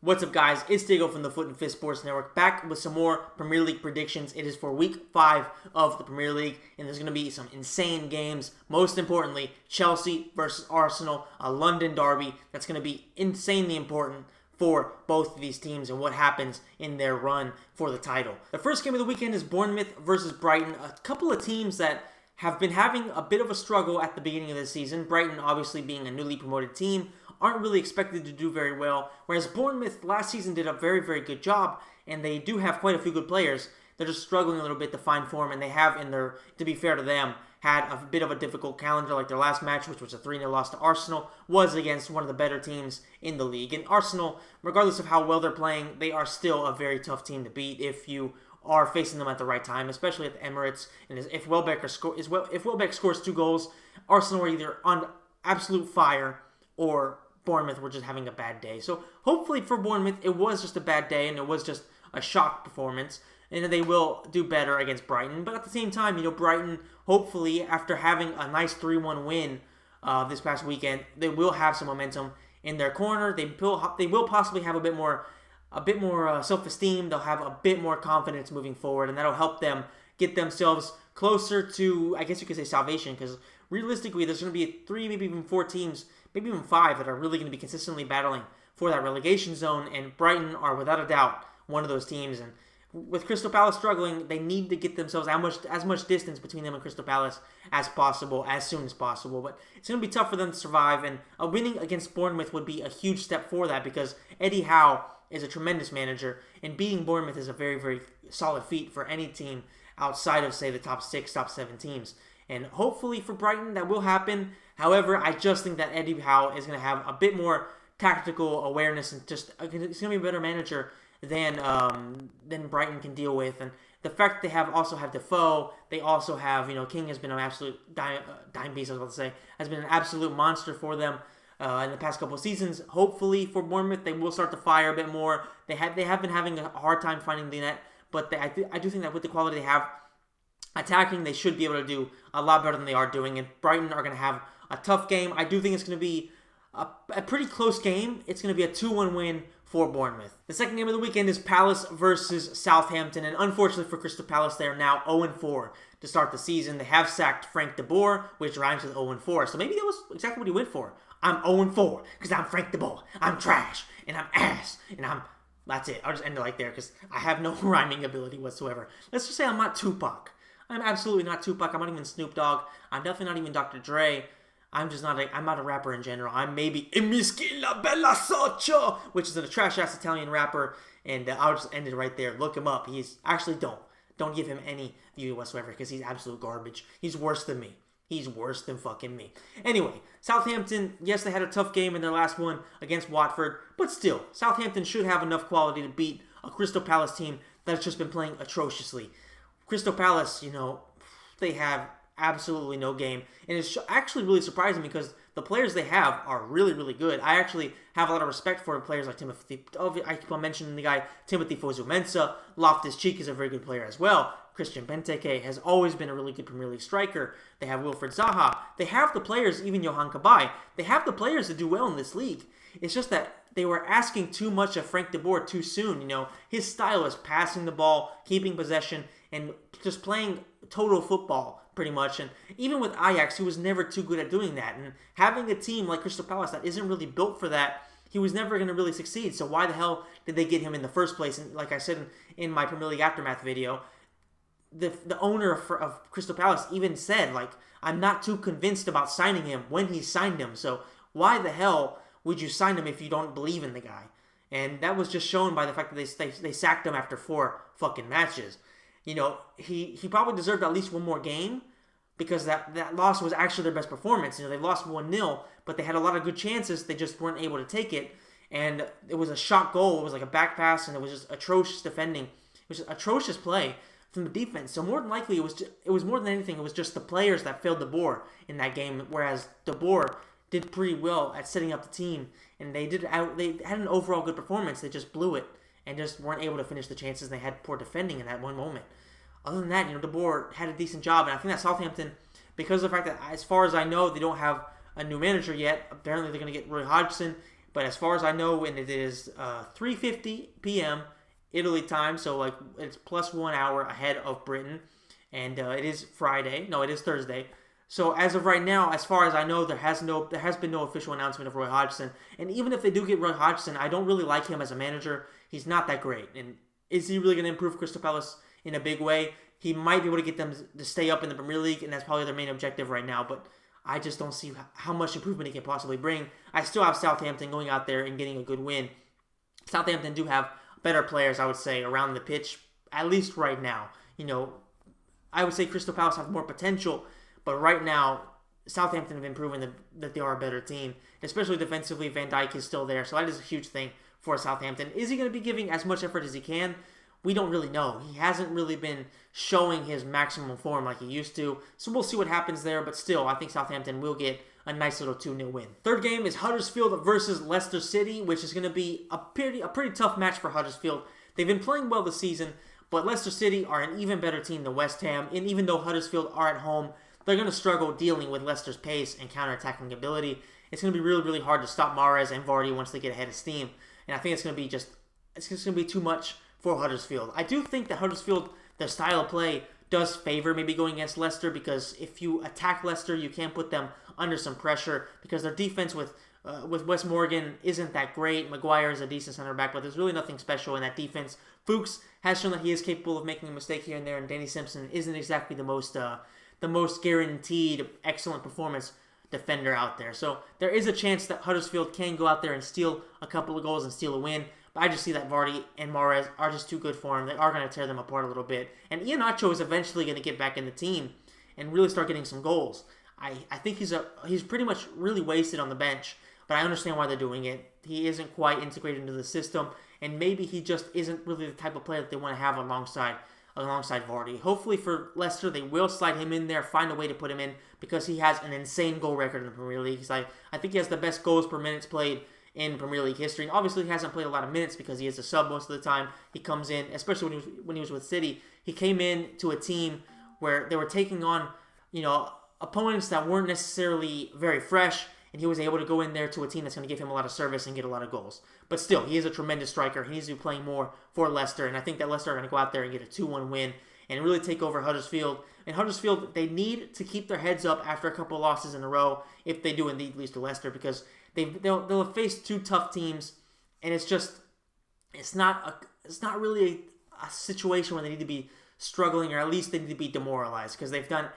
What's up, guys? It's Diego from the Foot and Fist Sports Network, back with some more Premier League predictions. It is for Week 5 of the Premier League, and there's going to be some insane games. Most importantly, Chelsea versus Arsenal, a London derby that's going to be insanely important for both of these teams and what happens in their run for the title. The first game of the weekend is Bournemouth versus Brighton, a couple of teams that have been having a bit of a struggle at the beginning of the season. Brighton, obviously being a newly promoted team, aren't really expected to do very well, whereas Bournemouth last season did a very, very good job, and they do have quite a few good players. They're just struggling a little bit to find form, and they have, to be fair to them, had a bit of a difficult calendar. Like their last match, which was a 3-0 loss to Arsenal, was against one of the better teams in the league. And Arsenal, regardless of how well they're playing, they are still a very tough team to beat if you are facing them at the right time, especially at the Emirates. And if Welbeck scores 2 goals, Arsenal are either on absolute fire or Bournemouth were just having a bad day. So hopefully for Bournemouth, it was just a bad day and it was just a shock performance, and they will do better against Brighton. But at the same time, Brighton, hopefully, after having a nice 3-1 win this past weekend, they will have some momentum in their corner. They will possibly have a bit more self-esteem. They'll have a bit more confidence moving forward, and that'll help them get themselves closer to, I guess you could say, salvation, because realistically, there's going to be 3, maybe even 4 teams, maybe even 5, that are really going to be consistently battling for that relegation zone, and Brighton are without a doubt one of those teams. And with Crystal Palace struggling, they need to get themselves as much distance between them and Crystal Palace as possible, as soon as possible. But it's going to be tough for them to survive, and a winning against Bournemouth would be a huge step for that, because Eddie Howe is a tremendous manager, and beating Bournemouth is a very, very solid feat for any team outside of, say, the top 6, top 7 teams. And hopefully for Brighton, that will happen. However, I just think that Eddie Howe is going to have a bit more tactical awareness, and just he's going to be a better manager than Brighton can deal with. And the fact that they also have Defoe, they also have, King has been an absolute dime piece, has been an absolute monster for them in the past couple of seasons. Hopefully for Bournemouth, they will start to fire a bit more. They have been having a hard time finding the net, but I do think that with the quality they have attacking, they should be able to do a lot better than they are doing, and Brighton are going to have a tough game. I do think it's going to be a pretty close game. It's going to be a 2-1 win for Bournemouth. The second game of the weekend is Palace versus Southampton, and unfortunately for Crystal Palace, they are now 0-4 to start the season. They have sacked Frank de Boer, which rhymes with 0-4, so maybe that was exactly what he went for. I'm 0-4 because I'm Frank de Boer. I'm trash, and I'm ass, and that's it. I'll just end it right there because I have no rhyming ability whatsoever. Let's just say I'm not Tupac. I'm absolutely not Tupac. I'm not even Snoop Dogg. I'm definitely not even Dr. Dre. I'm not a rapper in general. I'm maybe Emiskila Bella Socio, which is a trash-ass Italian rapper, and I'll just end it right there. Look him up. Don't give him any view whatsoever, because he's absolute garbage. He's worse than me. He's worse than fucking me. Anyway, Southampton, yes, they had a tough game in their last one against Watford, but still, Southampton should have enough quality to beat a Crystal Palace team that's just been playing atrociously. Crystal Palace, they have absolutely no game, and it's actually really surprising because the players they have are really, really good. I actually have a lot of respect for players like Timothy. I keep on mentioning the guy Timothy Fosu-Mensah. Loftus-Cheek is a very good player as well. Christian Benteke has always been a really good Premier League striker. They have Wilfred Zaha. They have the players, even Johan Cabaye. They have the players to do well in this league. It's just that they were asking too much of Frank de Boer too soon. His style is passing the ball, keeping possession, and just playing total football, pretty much. And even with Ajax, he was never too good at doing that. And having a team like Crystal Palace that isn't really built for that, he was never going to really succeed. So why the hell did they get him in the first place? And like I said in my Premier League Aftermath video, the owner of Crystal Palace even said, I'm not too convinced about signing him when he signed him. So why the hell would you sign him if you don't believe in the guy? And that was just shown by the fact that they sacked him after 4 fucking matches. He probably deserved at least one more game, because that loss was actually their best performance. They lost 1-0, but they had a lot of good chances. They just weren't able to take it. And it was a shot goal. It was like a back pass, and it was just atrocious defending. It was just atrocious play from the defense. So more than likely, it was more than anything, it was just the players that failed De Boer in that game, whereas De Boer did pretty well at setting up the team, and they had an overall good performance. They just blew it and just weren't able to finish the chances. They had poor defending in that one moment. Other than that, De Boer had a decent job, and I think that Southampton, because of the fact that, as far as I know, they don't have a new manager yet. Apparently, they're going to get Roy Hodgson. But as far as I know, and it is 3:50 p.m. Italy time, so like it's plus 1 hour ahead of Britain, and it is Friday. No, it is Thursday. So as of right now, as far as I know, there has been no official announcement of Roy Hodgson. And even if they do get Roy Hodgson, I don't really like him as a manager. He's not that great. And is he really going to improve Crystal Palace in a big way? He might be able to get them to stay up in the Premier League, and that's probably their main objective right now. But I just don't see how much improvement he can possibly bring. I still have Southampton going out there and getting a good win. Southampton do have better players, I would say, around the pitch, at least right now. I would say Crystal Palace have more potential, but right now, Southampton have been proven that they are a better team, especially defensively. Van Dijk is still there, so that is a huge thing for Southampton. Is he going to be giving as much effort as he can? We don't really know. He hasn't really been showing his maximum form like he used to, so we'll see what happens there, but still, I think Southampton will get a nice little 2-0 win. Third game is Huddersfield versus Leicester City, which is going to be a pretty tough match for Huddersfield. They've been playing well this season, but Leicester City are an even better team than West Ham, and even though Huddersfield are at home, they're going to struggle dealing with Leicester's pace and counter-attacking ability. It's going to be really, really hard to stop Mahrez and Vardy once they get ahead of steam. And I think it's going to be it's just going to be too much for Huddersfield. I do think that Huddersfield, their style of play, does favor maybe going against Leicester, because if you attack Leicester, you can put them under some pressure, because their defense with Wes Morgan isn't that great. Maguire is a decent center back, but there's really nothing special in that defense. Fuchs has shown that he is capable of making a mistake here and there, and Danny Simpson isn't exactly the most guaranteed excellent performance defender out there. So there is a chance that Huddersfield can go out there and steal a couple of goals and steal a win. But I just see that Vardy and Mahrez are just too good for him. They are going to tear them apart a little bit. And Iheanacho is eventually going to get back in the team and really start getting some goals. I think he's pretty much really wasted on the bench, but I understand why they're doing it. He isn't quite integrated into the system, and maybe he just isn't really the type of player that they want to have alongside Vardy. Hopefully for Leicester, they will slide him in there, find a way to put him in, because he has an insane goal record in the Premier League. I think he has the best goals per minutes played in Premier League history. And obviously, he hasn't played a lot of minutes because he is a sub most of the time. He comes in, especially when he was with City, he came in to a team where they were taking on, opponents that weren't necessarily very fresh, and he was able to go in there to a team that's going to give him a lot of service and get a lot of goals. But still, he is a tremendous striker. He needs to be playing more for Leicester, and I think that Leicester are going to go out there and get a 2-1 win and really take over Huddersfield. And Huddersfield, they need to keep their heads up after a couple of losses in a row, if they do indeed lose to Leicester, because they'll have faced two tough teams, and it's not really a situation where they need to be struggling, or at least they need to be demoralized, because they've done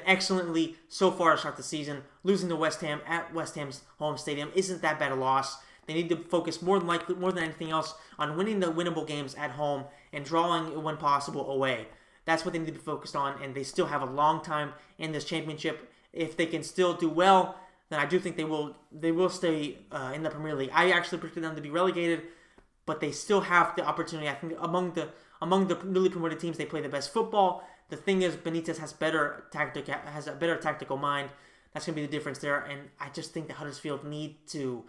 excellently so far to start the season. Losing to West Ham at West Ham's home stadium isn't that bad a loss. They need to focus more than anything else on winning the winnable games at home and drawing when possible away. That's what they need to be focused on, and they still have a long time in this championship. If they can still do well, then I do think they will stay in the Premier League. I actually predicted them to be relegated, but they still have the opportunity. I think among the newly promoted teams, they play the best football. The thing is, Benitez has a better tactical mind. That's going to be the difference there, and I just think that Huddersfield need to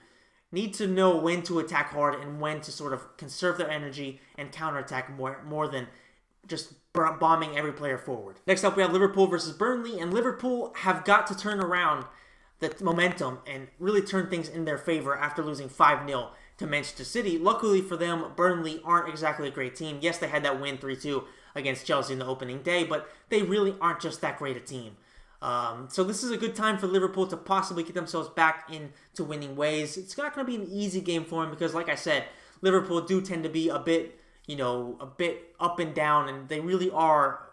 know when to attack hard and when to sort of conserve their energy and counterattack more than just bombing every player forward. Next up, we have Liverpool versus Burnley, and Liverpool have got to turn around the momentum and really turn things in their favor after losing 5-0 to Manchester City. Luckily for them, Burnley aren't exactly a great team. Yes, they had that win 3-2 against Chelsea in the opening day, but they really aren't just that great a team. So this is a good time for Liverpool to possibly get themselves back into winning ways. It's not going to be an easy game for them because, like I said, Liverpool do tend to be a bit up and down, and they really are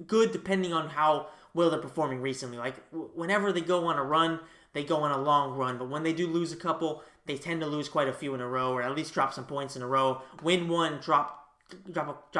good depending on how well they're performing recently. Like, whenever they go on a run, they go on a long run, but when they do lose a couple, they tend to lose quite a few in a row, or at least drop some points in a row. Win one, drop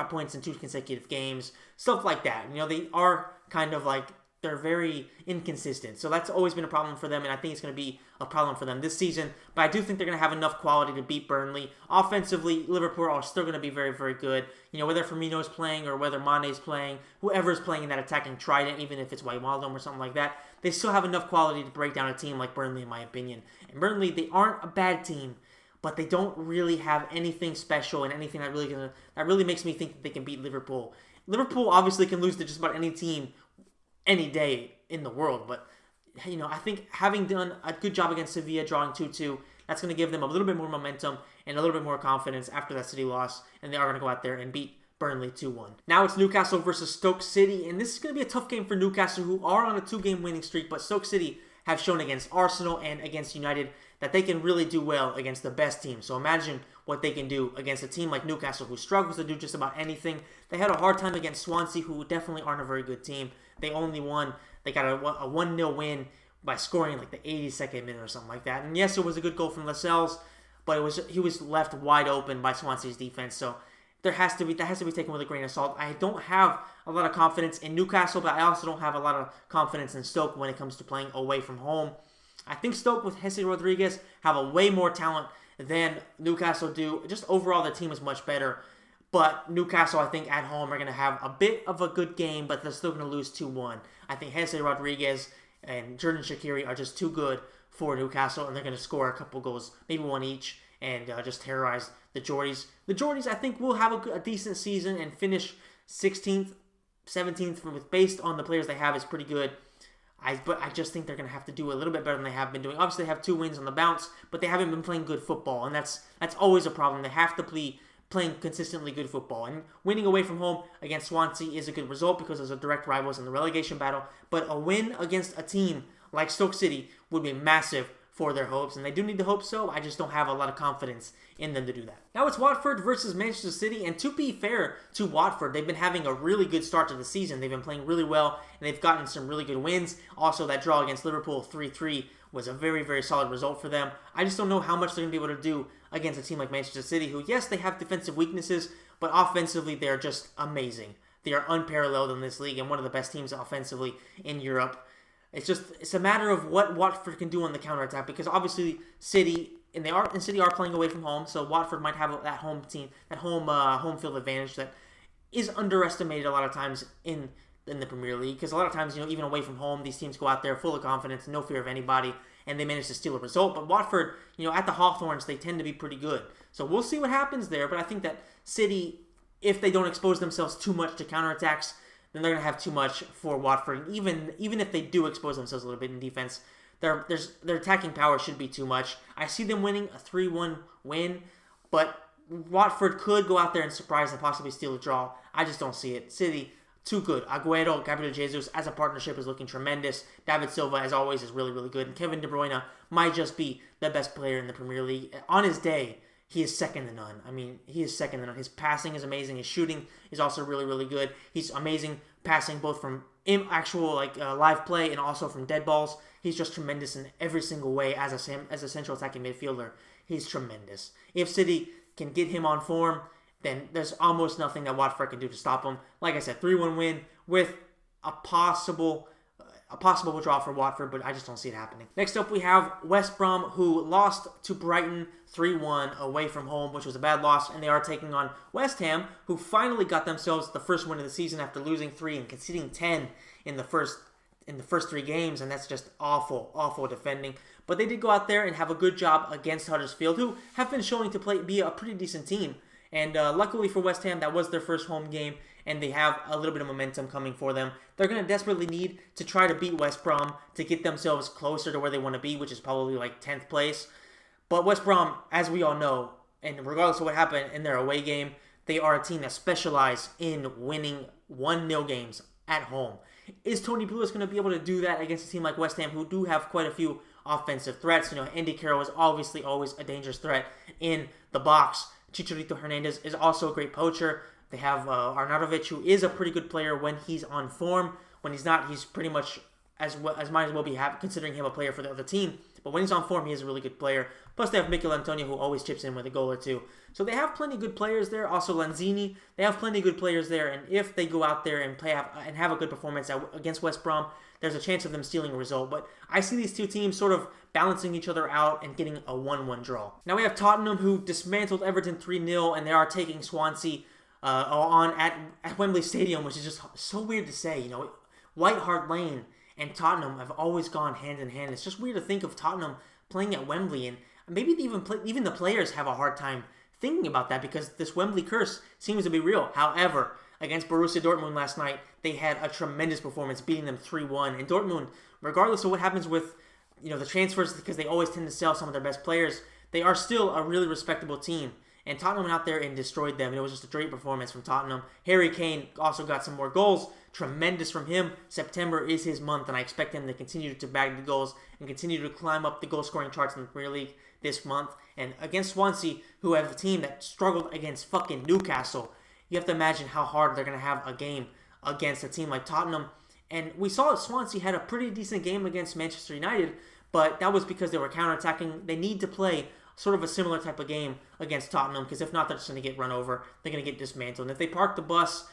points in 2 consecutive games, stuff like that. They are kind of like, they're very inconsistent. So that's always been a problem for them, and I think it's going to be a problem for them this season. But I do think they're going to have enough quality to beat Burnley. Offensively, Liverpool are still going to be very, very good. Whether Firmino's playing or whether Mane's playing, whoever's playing in that attacking trident, even if it's Wijnaldum or something like that, they still have enough quality to break down a team like Burnley, in my opinion. And Burnley, they aren't a bad team, but they don't really have anything special and anything that really makes me think that they can beat Liverpool. Liverpool obviously can lose to just about any team any day in the world, but I think having done a good job against Sevilla, drawing 2-2, That's going to give them a little bit more momentum and a little bit more confidence after that City loss, and they are going to go out there and beat Burnley 2-1. Now it's Newcastle versus Stoke City, and this is going to be a tough game for Newcastle, who are on a 2-game winning streak, but Stoke City have shown against Arsenal and against United that they can really do well against the best team. So imagine what they can do against a team like Newcastle, who struggles to do just about anything. They had a hard time against Swansea, who definitely aren't a very good team. They got a 1-0 win by scoring like the 82nd minute or something like that. And yes, it was a good goal from Lascelles, but he was left wide open by Swansea's defense. So that has to be taken with a grain of salt. I don't have a lot of confidence in Newcastle, but I also don't have a lot of confidence in Stoke when it comes to playing away from home. I think Stoke with Jesse Rodriguez have a way more talent than Newcastle do. Just overall, the team is much better. But Newcastle, I think, at home are going to have a bit of a good game, but they're still going to lose 2-1. I think Jesse Rodriguez and Jordan Shaqiri are just too good for Newcastle, and they're going to score a couple goals, maybe one each, and just terrorize the Geordies. The Geordies, I think, will have a decent season and finish 16th, 17th, based on the players they have, is pretty good. But I just think they're going to have to do a little bit better than they have been doing. Obviously, they have 2 wins on the bounce, but they haven't been playing good football, and that's always a problem. They have to playing consistently good football. And winning away from home against Swansea is a good result because those are direct rivals in the relegation battle. But a win against a team like Stoke City would be massive for their hopes, and they do need to hope so. I just don't have a lot of confidence in them to do that. Now it's Watford versus Manchester City, and to be fair to Watford, they've been having a really good start to the season. They've been playing really well, and they've gotten some really good wins. Also, that draw against Liverpool 3-3 was a very, very solid result for them. I just don't know how much they're going to be able to do against a team like Manchester City, who, yes, they have defensive weaknesses, but offensively, they're just amazing. They are unparalleled in this league and one of the best teams offensively in Europe. It's a matter of what Watford can do on the counterattack, because obviously City are playing away from home, so Watford might have that home field advantage that is underestimated a lot of times in the Premier League, because a lot of times, even away from home, these teams go out there full of confidence, no fear of anybody, and they manage to steal a result. But Watford, at the Hawthorns, they tend to be pretty good. So we'll see what happens there, but I think that City, if they don't expose themselves too much to counterattacks, then they're going to have too much for Watford. And even if they do expose themselves a little bit in defense, their attacking power should be too much. I see them winning a 3-1 win, but Watford could go out there and surprise and possibly steal a draw. I just don't see it. City, too good. Agüero, Gabriel Jesus as a partnership is looking tremendous. David Silva, as always, is really, really good. And Kevin De Bruyne might just be the best player in the Premier League. On his day, he is second to none. He is second to none. His passing is amazing. His shooting is also really, really good. He's amazing passing both from actual live play and also from dead balls. He's just tremendous in every single way as a central attacking midfielder. He's tremendous. If City can get him on form, then there's almost nothing that Watford can do to stop him. Like I said, 3-1 win with a possible draw for Watford, but I just don't see it happening. Next up, we have West Brom, who lost to Brighton 3-1 away from home, which was a bad loss, and they are taking on West Ham, who finally got themselves the first win of the season after losing 3 and conceding 10 in the first 3 games, and that's just awful defending. But they did go out there and have a good job against Huddersfield, who have been showing to be a pretty decent team. And luckily for West Ham, that was their first home game, and they have a little bit of momentum coming for them. They're going to desperately need to try to beat West Brom to get themselves closer to where they want to be, which is probably 10th place. But West Brom, as we all know, and regardless of what happened in their away game, they are a team that specialize in winning 1-0 games at home. Is Tony Pulis going to be able to do that against a team like West Ham, who do have quite a few offensive threats? Andy Carroll is obviously always a dangerous threat in the box. Chicharito Hernandez is also a great poacher. They have Arnautovic, who is a pretty good player when he's on form. When he's not, he's pretty much as might as well be considering him a player for the other team. But when he's on form, he is a really good player. Plus, they have Mikel Antonio, who always chips in with a goal or two. So they have plenty of good players there. Also, Lanzini, they have plenty of good players there. And if they go out there and have a good performance against West Brom, there's a chance of them stealing a result. But I see these two teams sort of balancing each other out and getting a 1-1 draw. Now we have Tottenham, who dismantled Everton 3-0, and they are taking Swansea on at Wembley Stadium, which is just so weird to say. White Hart Lane and Tottenham have always gone hand in hand. It's just weird to think of Tottenham playing at Wembley, and maybe even the players have a hard time thinking about that, because this Wembley curse seems to be real. However, against Borussia Dortmund last night, they had a tremendous performance, beating them 3-1. And Dortmund, regardless of what happens with the transfers, because they always tend to sell some of their best players, they are still a really respectable team. And Tottenham went out there and destroyed them. And it was just a great performance from Tottenham. Harry Kane also got some more goals. Tremendous from him. September is his month, and I expect him to continue to bag the goals and continue to climb up the goal-scoring charts in the Premier League this month. And against Swansea, who have a team that struggled against fucking Newcastle, you have to imagine how hard they're going to have a game against a team like Tottenham. And we saw that Swansea had a pretty decent game against Manchester United, but that was because they were counterattacking. They need to play sort of a similar type of game against Tottenham, because if not, they're just going to get run over. They're going to get dismantled. And if they park the bus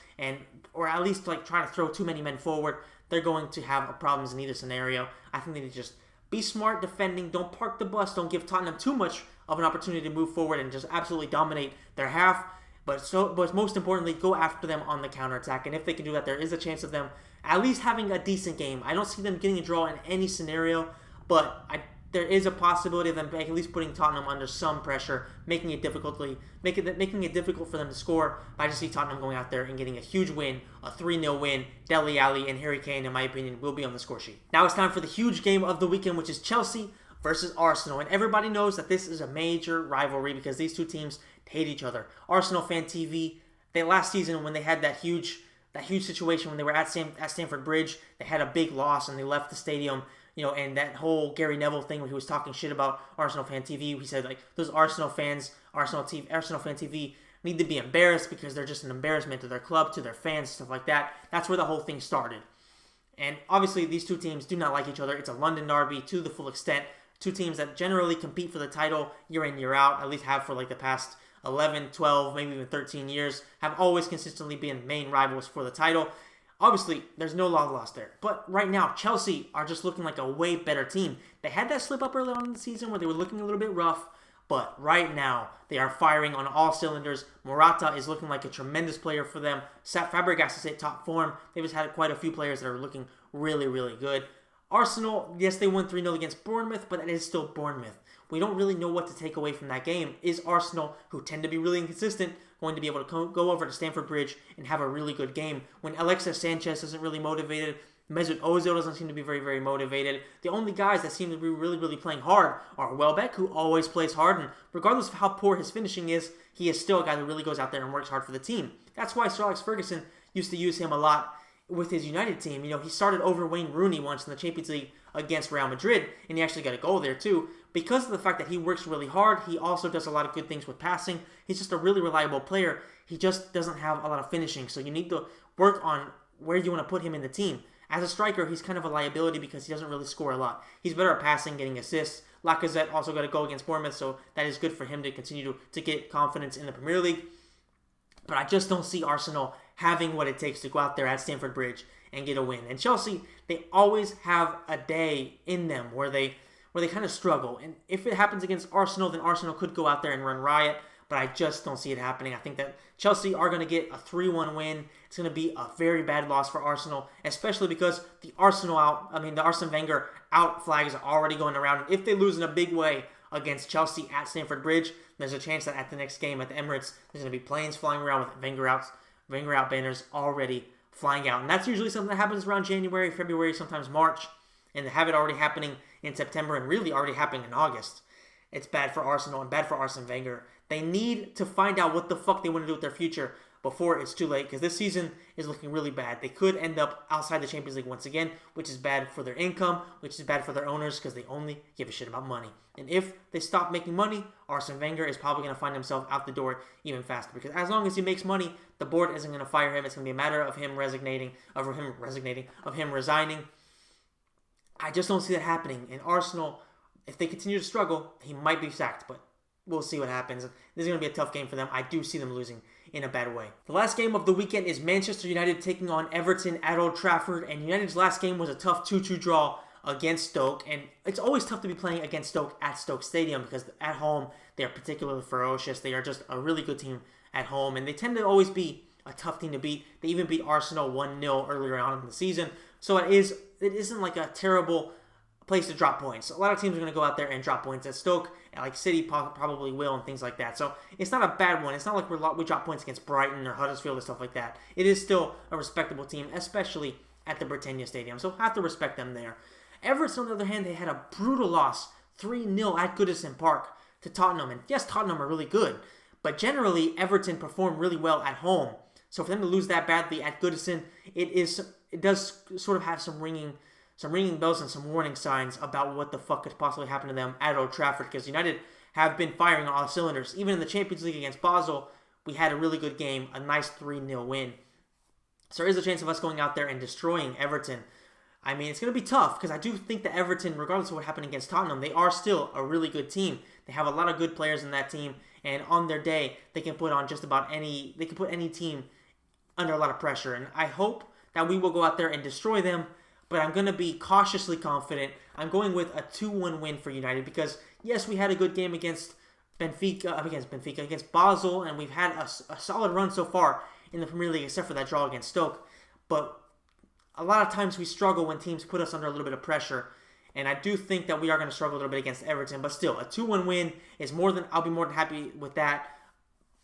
or at least try to throw too many men forward, they're going to have problems in either scenario. I think they need to just be smart defending. Don't park the bus. Don't give Tottenham too much of an opportunity to move forward and just absolutely dominate their half. But most importantly, go after them on the counterattack. And if they can do that, there is a chance of them at least having a decent game. I don't see them getting a draw in any scenario, but there is a possibility of them at least putting Tottenham under some pressure, making it difficult for them to score. But I just see Tottenham going out there and getting a huge win, a 3-0 win. Dele Alli and Harry Kane, in my opinion, will be on the score sheet. Now it's time for the huge game of the weekend, which is Chelsea versus Arsenal. And everybody knows that this is a major rivalry because these two teams hate each other. Arsena Fan TV, last season when they had that huge situation when they were at Stamford Bridge, they had a big loss and they left the stadium. And that whole Gary Neville thing where he was talking shit about Arsena Fan TV, he said, those Arsenal Fan TV need to be embarrassed because they're just an embarrassment to their club, to their fans, stuff like that. That's where the whole thing started. And obviously, these two teams do not like each other. It's a London derby to the full extent. Two teams that generally compete for the title year in, year out, at least have for the past 11, 12, maybe even 13 years, have always consistently been main rivals for the title. Obviously, there's no love lost there. But right now, Chelsea are just looking like a way better team. They had that slip up early on in the season where they were looking a little bit rough. But right now, they are firing on all cylinders. Morata is looking like a tremendous player for them. Fabregas is at top form. They've just had quite a few players that are looking really, really good. Arsenal, yes, they won 3-0 against Bournemouth, but that is still Bournemouth. We don't really know what to take away from that game. Is Arsenal, who tend to be really inconsistent, going to be able to go over to Stamford Bridge and have a really good game when Alexis Sanchez isn't really motivated? Mesut Ozil doesn't seem to be very, very motivated. The only guys that seem to be really, really playing hard are Welbeck, who always plays hard, and regardless of how poor his finishing is, he is still a guy that really goes out there and works hard for the team. That's why Sir Alex Ferguson used to use him a lot with his United team. He started over Wayne Rooney once in the Champions League against Real Madrid, and he actually got a goal there too. Because of the fact that he works really hard, he also does a lot of good things with passing. He's just a really reliable player. He just doesn't have a lot of finishing, so you need to work on where you want to put him in the team. As a striker, he's kind of a liability because he doesn't really score a lot. He's better at passing, getting assists. Lacazette also got a goal against Bournemouth, so that is good for him to continue to get confidence in the Premier League. But I just don't see Arsenal having what it takes to go out there at Stamford Bridge and get a win. And Chelsea, they always have a day in them where they kind of struggle. And if it happens against Arsenal, then Arsenal could go out there and run riot. But I just don't see it happening. I think that Chelsea are going to get a 3-1 win. It's going to be a very bad loss for Arsenal, especially because the Arsene Wenger out flags are already going around. If they lose in a big way against Chelsea at Stamford Bridge, there's a chance that at the next game at the Emirates, there's going to be planes flying around with Wenger out banners already flying out. And that's usually something that happens around January, February, sometimes March. And to have it already happening in September and really already happening in August, it's bad for Arsenal and bad for Arsene Wenger. They need to find out what the fuck they want to do with their future before it's too late, because this season is looking really bad. They could end up outside the Champions League once again, which is bad for their income, which is bad for their owners, because they only give a shit about money. And if they stop making money, Arsene Wenger is probably going to find himself out the door even faster, because as long as he makes money, the board isn't going to fire him. It's going to be a matter of him resigning. I just don't see that happening. And Arsenal, if they continue to struggle, he might be sacked, but we'll see what happens. This is going to be a tough game for them. I do see them losing in a bad way. The last game of the weekend is Manchester United taking on Everton at Old Trafford, and United's last game was a tough 2-2 draw against Stoke, and it's always tough to be playing against Stoke at Stoke Stadium because at home they are particularly ferocious. They are just a really good team at home, and they tend to always be a tough team to beat. They even beat Arsenal 1-0 earlier on in the season, so it isn't like a terrible place to drop points. A lot of teams are going to go out there and drop points at Stoke, and like City probably will, and things like that. So it's not a bad one. It's not like we drop points against Brighton or Huddersfield or stuff like that. It is still a respectable team, especially at the Britannia Stadium. So have to respect them there. Everton, on the other hand, they had a brutal loss, 3-0 at Goodison Park to Tottenham. And yes, Tottenham are really good, but generally Everton perform really well at home. So for them to lose that badly at Goodison, it does sort of have some ringing bells and some warning signs about what the fuck could possibly happen to them at Old Trafford, because United have been firing on all cylinders. Even in the Champions League against Basel, we had a really good game, a nice 3-0 win. So there is a chance of us going out there and destroying Everton. I mean, it's going to be tough, because I do think that Everton, regardless of what happened against Tottenham, they are still a really good team. They have a lot of good players in that team, and on their day, they can put on just about any team under a lot of pressure. And I hope that we will go out there and destroy them, but I'm going to be cautiously confident. I'm going with a 2-1 win for United, because yes, we had a good game against Basel, and we've had a solid run so far in the Premier League, except for that draw against Stoke. But a lot of times we struggle when teams put us under a little bit of pressure, and I do think that we are going to struggle a little bit against Everton. But still, a 2-1 win is I'll be more than happy with that.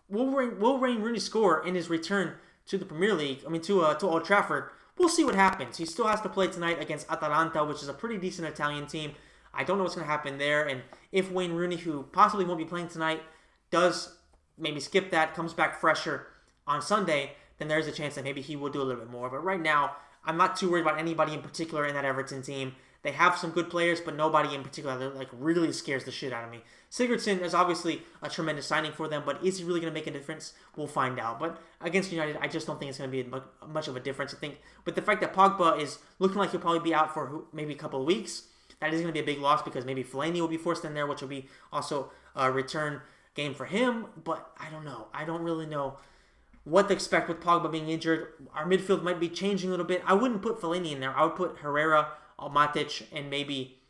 Will Wayne Rooney score in his return to the Premier League? To Old Trafford. We'll see what happens. He still has to play tonight against Atalanta, which is a pretty decent Italian team. I don't know what's going to happen there. And if Wayne Rooney, who possibly won't be playing tonight, does maybe skip that, comes back fresher on Sunday, then there's a chance that maybe he will do a little bit more. But right now, I'm not too worried about anybody in particular in that Everton team. They have some good players, but nobody in particular that really scares the shit out of me. Sigurdsson is obviously a tremendous signing for them, but is he really going to make a difference? We'll find out. But against United, I just don't think it's going to be much of a difference. I think with the fact that Pogba is looking like he'll probably be out for maybe a couple of weeks, that is going to be a big loss, because maybe Fellaini will be forced in there, which will be also a return game for him. But I don't know. I don't really know what to expect with Pogba being injured. Our midfield might be changing a little bit. I wouldn't put Fellaini in there. I would put Herrera, Matic, and maybe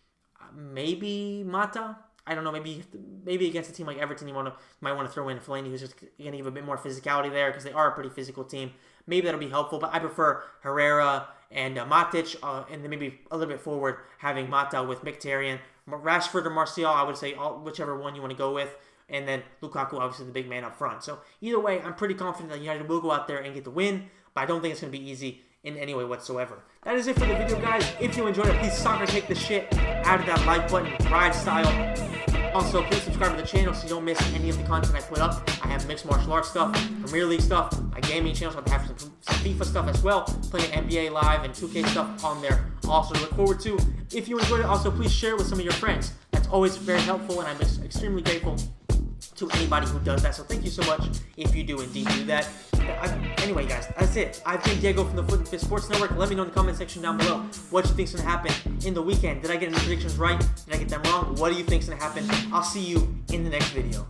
Mata. I don't know. Maybe against a team like Everton, you might want to throw in Fellaini, who's just going to give a bit more physicality there, because they are a pretty physical team. Maybe that'll be helpful. But I prefer Herrera and Matic, and then maybe a little bit forward having Mata with Mkhitaryan, Rashford or Martial. I would say whichever one you want to go with. And then Lukaku, obviously the big man up front. So either way, I'm pretty confident that United will go out there and get the win, but I don't think it's going to be easy in any way whatsoever. That is it for the video, guys. If you enjoyed it, please soccer take the shit out of that like button, ride style. Also, please subscribe to the channel so you don't miss any of the content I put up. I have mixed martial arts stuff, Premier League stuff, my gaming channel, so I have some FIFA stuff as well, playing NBA Live and 2K stuff on there. Also, look forward to. If you enjoyed it, also please share it with some of your friends. That's always very helpful, and I'm extremely grateful to anybody who does that. So thank you so much if you do indeed do that. Anyway, guys, that's it. I've been Diego from the Foot and Fist Sports Network. Let me know in the comment section down below what you think's going to happen in the weekend. Did I get any predictions right? Did I get them wrong? What do you think's going to happen? I'll see you in the next video.